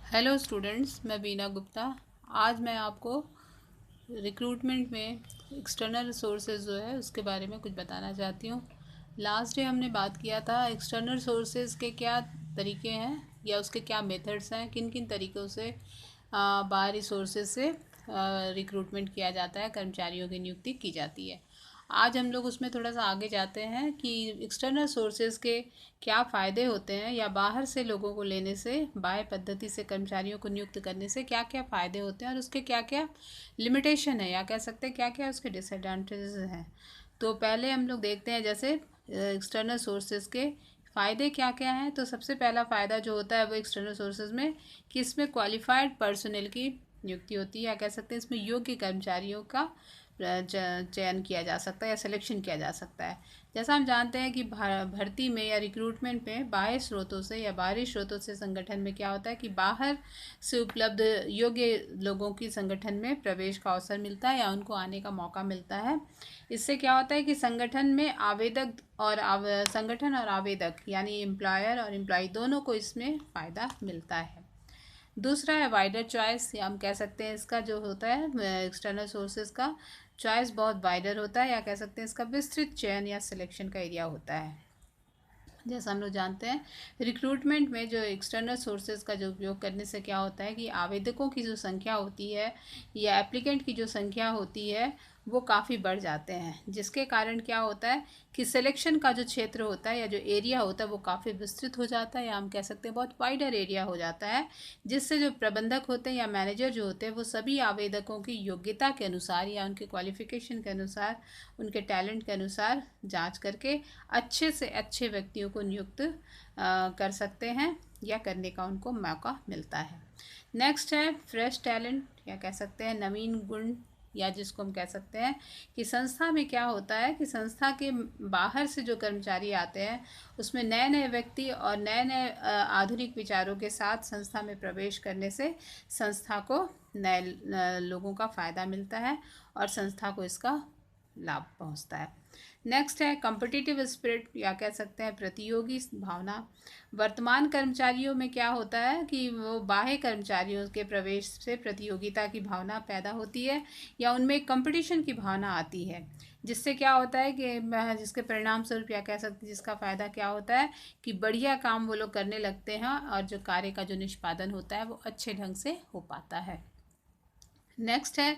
Hello students, मैं बीना गुप्ता। आज मैं आपको रिक्रूटमेंट में एक्सटर्नल रिसोर्सेज जो है उसके बारे में कुछ बताना चाहती हूँ। लास्ट डे हमने बात किया था एक्सटर्नल रिसोर्सेज के क्या तरीके हैं या उसके क्या मेथड्स हैं, किन किन तरीक़ों से बाहरी सोर्सेज से रिक्रूटमेंट किया जाता है, कर्मचारियों की नियुक्ति की जाती है। आज हम लोग उसमें थोड़ा सा आगे जाते हैं कि एक्सटर्नल सोर्सेज के क्या फ़ायदे होते हैं या बाहर से लोगों को लेने से, बाह्य पद्धति से कर्मचारियों को नियुक्त करने से क्या क्या फ़ायदे होते हैं और उसके क्या क्या लिमिटेशन है या कह सकते हैं क्या क्या उसके डिसएडवांटेजेस हैं। तो पहले हम लोग देखते हैं जैसे एक्सटर्नल सोर्सेज के फ़ायदे क्या क्या हैं। तो सबसे पहला फ़ायदा जो होता है वो एक्सटर्नल सोर्सेज में कि इसमें क्वालिफाइड पर्सनल की नियुक्ति होती है या कह सकते हैं इसमें योग्य कर्मचारियों का चयन किया जा सकता है या सिलेक्शन किया जा सकता है। जैसा हम जानते हैं कि भर्ती में या रिक्रूटमेंट में बाह्य स्रोतों से या बाहरी स्रोतों से संगठन में क्या होता है कि बाहर से उपलब्ध योग्य लोगों की संगठन में प्रवेश का अवसर मिलता है या उनको आने का मौका मिलता है। इससे क्या होता है कि संगठन में आवेदक और संगठन और आवेदक यानी एम्प्लॉयर और एम्प्लॉय दोनों को इसमें फ़ायदा मिलता है। दूसरा है वाइडर चॉइस, या हम कह सकते हैं इसका जो होता है एक्सटर्नल सोर्सेज का चॉइस बहुत वाइडर होता है या कह सकते हैं इसका विस्तृत चयन या सिलेक्शन का एरिया होता है। जैसा हम लोग जानते हैं रिक्रूटमेंट में जो एक्सटर्नल सोर्सेज का जो उपयोग करने से क्या होता है कि आवेदकों की जो संख्या होती है या एप्लीकेंट की जो संख्या होती है वो काफ़ी बढ़ जाते हैं, जिसके कारण क्या होता है कि सिलेक्शन का जो क्षेत्र होता है या जो एरिया होता है वो काफ़ी विस्तृत हो जाता है या हम कह सकते हैं बहुत वाइडर एरिया हो जाता है, जिससे जो प्रबंधक होते हैं या मैनेजर जो होते हैं वो सभी आवेदकों की योग्यता के अनुसार या उनके क्वालिफिकेशन के अनुसार, उनके टैलेंट के अनुसार जांच करके अच्छे से अच्छे व्यक्तियों को नियुक्त कर सकते हैं या करने का उनको मौका मिलता है। नेक्स्ट है फ्रेश टैलेंट या कह सकते हैं नवीन गुण, या जिसको हम कह सकते हैं कि संस्था में क्या होता है कि संस्था के बाहर से जो कर्मचारी आते हैं उसमें नए नए व्यक्ति और नए नए आधुनिक विचारों के साथ संस्था में प्रवेश करने से संस्था को नए लोगों का फ़ायदा मिलता है और संस्था को इसका लाभ पहुंचता है। नेक्स्ट है कॉम्पिटिटिव स्पिरिट या कह सकते हैं प्रतियोगी भावना। वर्तमान कर्मचारियों में क्या होता है कि वो बाह्य कर्मचारियों के प्रवेश से प्रतियोगिता की भावना पैदा होती है या उनमें एक कंपटीशन की भावना आती है, जिससे क्या होता है कि जिसके परिणाम स्वरूप या कह सकते हैं जिसका फ़ायदा क्या होता है कि बढ़िया काम वो लोग करने लगते हैं और जो कार्य का जो निष्पादन होता है वो अच्छे ढंग से हो पाता है। नेक्स्ट है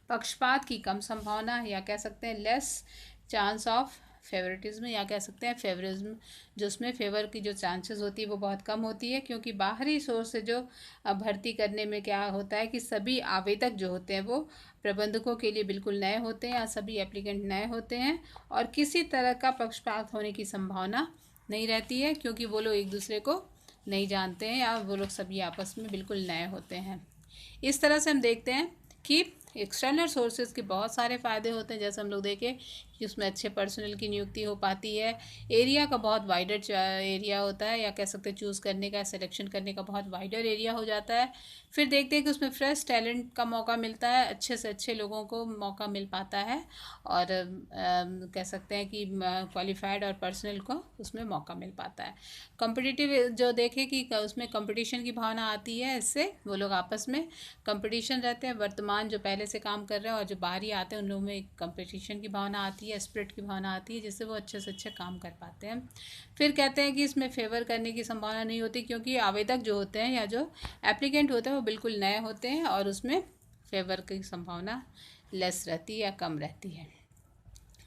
पक्षपात की कम संभावना या कह सकते हैं लेस चांस ऑफ फेवरेटिज्म या कह सकते हैं फेवरिज्म, जो उसमें फेवर की जो चांसेस होती है वो बहुत कम होती है, क्योंकि बाहरी सोर्स से जो भर्ती करने में क्या होता है कि सभी आवेदक जो होते हैं वो प्रबंधकों के लिए बिल्कुल नए होते हैं या सभी एप्लीकेंट नए होते हैं और किसी तरह का पक्षपात होने की संभावना नहीं रहती है, क्योंकि वो लोग एक दूसरे को नहीं जानते हैं या वो लोग सभी आपस में बिल्कुल नए होते हैं। इस तरह से हम देखते हैं कि एक्सटर्नल सोर्सेज के बहुत सारे फ़ायदे होते हैं। जैसे हम लोग देखें कि उसमें अच्छे पर्सनल की नियुक्ति हो पाती है, एरिया का बहुत वाइडर एरिया होता है या कह सकते हैं चूज़ करने का, सिलेक्शन करने का बहुत वाइडर एरिया हो जाता है। फिर देखते हैं कि उसमें फ्रेश टैलेंट का मौका मिलता है, अच्छे से अच्छे लोगों को मौका मिल पाता है और कह सकते हैं कि क्वालिफाइड और पर्सनल को उसमें मौका मिल पाता है। कॉम्पिटिटिव जो देखें कि उसमें कंपटीशन की भावना आती है, इससे वो लोग आपस में कंपटीशन रहते हैं, वर्तमान जो पहले से काम कर रहे हैं और जो बाहरी आते हैं उन लोगों में एक कंपटीशन की भावना आती है, स्पिरिट की भावना आती है, जिससे वो अच्छे से अच्छे काम कर पाते हैं। फिर कहते हैं कि इसमें फेवर करने की संभावना नहीं होती, क्योंकि आवेदक जो होते हैं या जो एप्लीकेंट होते हैं वो बिल्कुल नए होते हैं और उसमें फेवर की संभावना लेस रहती है या कम रहती है।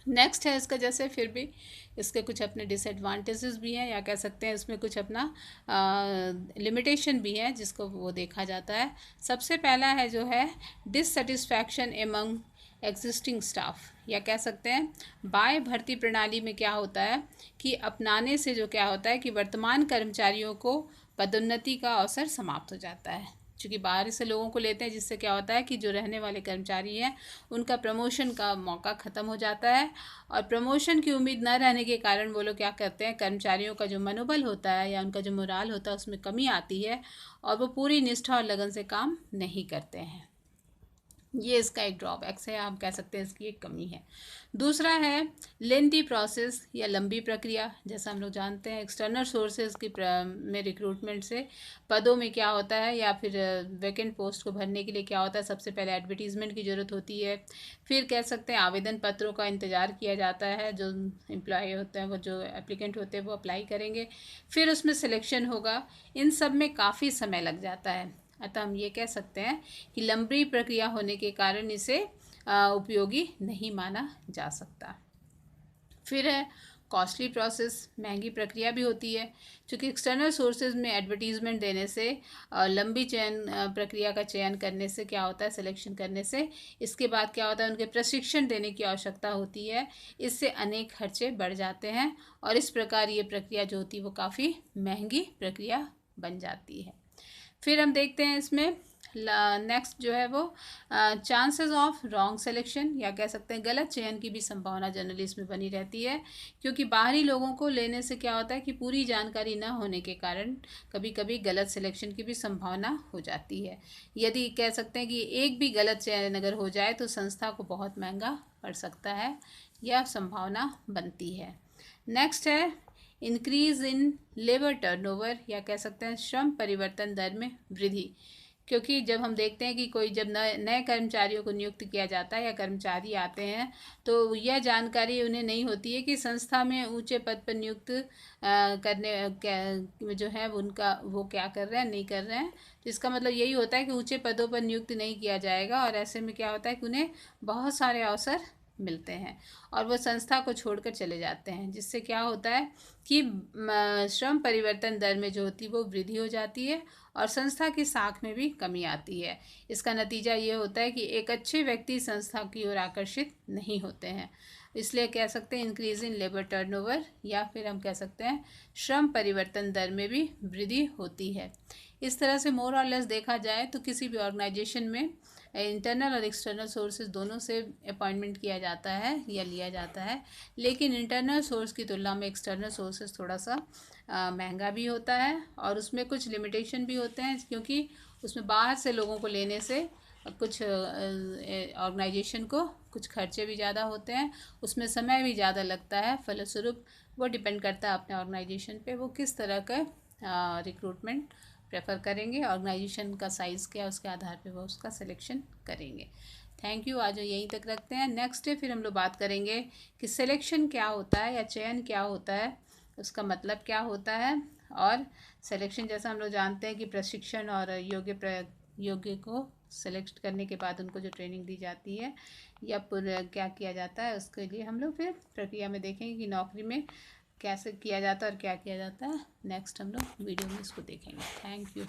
नेक्स्ट है इसका जैसे फिर भी इसके कुछ अपने डिसएडवांटेजेस भी हैं या कह सकते हैं इसमें कुछ अपना लिमिटेशन भी है जिसको वो देखा जाता है। सबसे पहला है जो है डिससेटिस्फैक्शन एमंग एग्जिस्टिंग स्टाफ, या कह सकते हैं बाह्य भर्ती प्रणाली में क्या होता है कि अपनाने से जो क्या होता है कि वर्तमान कर्मचारियों को पदोन्नति का अवसर समाप्त हो जाता है, क्योंकि बाहर से लोगों को लेते हैं, जिससे क्या होता है कि जो रहने वाले कर्मचारी हैं उनका प्रमोशन का मौका ख़त्म हो जाता है और प्रमोशन की उम्मीद न रहने के कारण वो लोग क्या करते हैं, कर्मचारियों का जो मनोबल होता है या उनका जो मोराल होता है उसमें कमी आती है और वो पूरी निष्ठा और लगन से काम नहीं करते हैं। ये इसका एक ड्रॉबैक्स है, आप कह सकते हैं इसकी एक कमी है। दूसरा है लेंथी प्रोसेस या लंबी प्रक्रिया। जैसा हम लोग जानते हैं एक्सटर्नल सोर्सेज की में रिक्रूटमेंट से पदों में क्या होता है या फिर वैकेंट पोस्ट को भरने के लिए क्या होता है, सबसे पहले एडवर्टीज़मेंट की ज़रूरत होती है, फिर कह सकते हैं आवेदन पत्रों का इंतज़ार किया जाता है, जो एम्प्लॉय होते हैं वो जो एप्लीकेंट होते हैं वो अप्लाई करेंगे, फिर उसमें सिलेक्शन होगा। इन सब में काफ़ी समय लग जाता है। अतः हम ये कह सकते हैं कि लंबी प्रक्रिया होने के कारण इसे उपयोगी नहीं माना जा सकता। फिर है कॉस्टली प्रोसेस, महंगी प्रक्रिया भी होती है, क्योंकि एक्सटर्नल सोर्सेज में एडवर्टीज़मेंट देने से लंबी प्रक्रिया का चयन करने से क्या होता है, सिलेक्शन करने से इसके बाद क्या होता है, उनके प्रशिक्षण देने की आवश्यकता होती है। इससे अनेक खर्चे बढ़ जाते हैं और इस प्रकार ये प्रक्रिया जो होती है वो काफ़ी महंगी प्रक्रिया बन जाती है। फिर हम देखते हैं इसमें नेक्स्ट जो है वो चांसेस ऑफ रॉन्ग सिलेक्शन या कह सकते हैं गलत चयन की भी संभावना जनरली इसमें बनी रहती है, क्योंकि बाहरी लोगों को लेने से क्या होता है कि पूरी जानकारी न होने के कारण कभी कभी गलत सिलेक्शन की भी संभावना हो जाती है। यदि कह सकते हैं कि एक भी गलत चयन अगर हो जाए तो संस्था को बहुत महंगा पड़ सकता है, यह संभावना बनती है। नेक्स्ट है इंक्रीज इन लेबर टर्नओवर या कह सकते हैं श्रम परिवर्तन दर में वृद्धि, क्योंकि जब हम देखते हैं कि कोई जब नए कर्मचारियों को नियुक्त किया जाता है या कर्मचारी आते हैं तो यह जानकारी उन्हें नहीं होती है कि संस्था में ऊंचे पद पर नियुक्त करने जो है उनका वो क्या कर रहे हैं नहीं कर रहे हैं। तो इसका मतलब यही होता है कि ऊंचे पदों पर नियुक्त नहीं किया जाएगा और ऐसे में क्या होता है कि उन्हें बहुत सारे अवसर मिलते हैं और वो संस्था को छोड़कर चले जाते हैं, जिससे क्या होता है कि श्रम परिवर्तन दर में जो होती है वो वृद्धि हो जाती है और संस्था की साख में भी कमी आती है। इसका नतीजा ये होता है कि एक अच्छे व्यक्ति संस्था की ओर आकर्षित नहीं होते हैं। इसलिए कह सकते हैं इंक्रीज इन लेबर टर्नओवर या फिर हम कह सकते हैं श्रम परिवर्तन दर में भी वृद्धि होती है। इस तरह से मोर और लेस देखा जाए तो किसी भी ऑर्गेनाइजेशन में इंटरनल और एक्सटर्नल सोर्सेज दोनों से अपॉइंटमेंट किया जाता है या लिया जाता है, लेकिन इंटरनल सोर्स की तुलना में एक्सटर्नल सोर्सेज थोड़ा सा महंगा भी होता है और उसमें कुछ लिमिटेशन भी होते हैं, क्योंकि उसमें बाहर से लोगों को लेने से कुछ ऑर्गेनाइजेशन को कुछ खर्चे भी ज़्यादा होते हैं, उसमें समय भी ज़्यादा लगता है। फलस्वरूप वो डिपेंड करता है अपने ऑर्गेनाइजेशन पे वो किस तरह का रिक्रूटमेंट प्रेफर करेंगे, ऑर्गेनाइजेशन का साइज़ क्या है उसके आधार पे वो उसका सिलेक्शन करेंगे। थैंक यू, आज यहीं तक रखते हैं। नेक्स्ट डे फिर हम लोग बात करेंगे कि सिलेक्शन क्या होता है या चयन क्या होता है, उसका मतलब क्या होता है, और सिलेक्शन जैसा हम लोग जानते हैं कि प्रशिक्षण और योग्य को सेलेक्ट करने के बाद उनको जो ट्रेनिंग दी जाती है या क्या किया जाता है, उसके लिए हम लोग फिर प्रक्रिया में देखेंगे कि नौकरी में कैसे किया जाता है और क्या किया जाता है। नेक्स्ट हम लोग वीडियो में इसको देखेंगे। Thank you.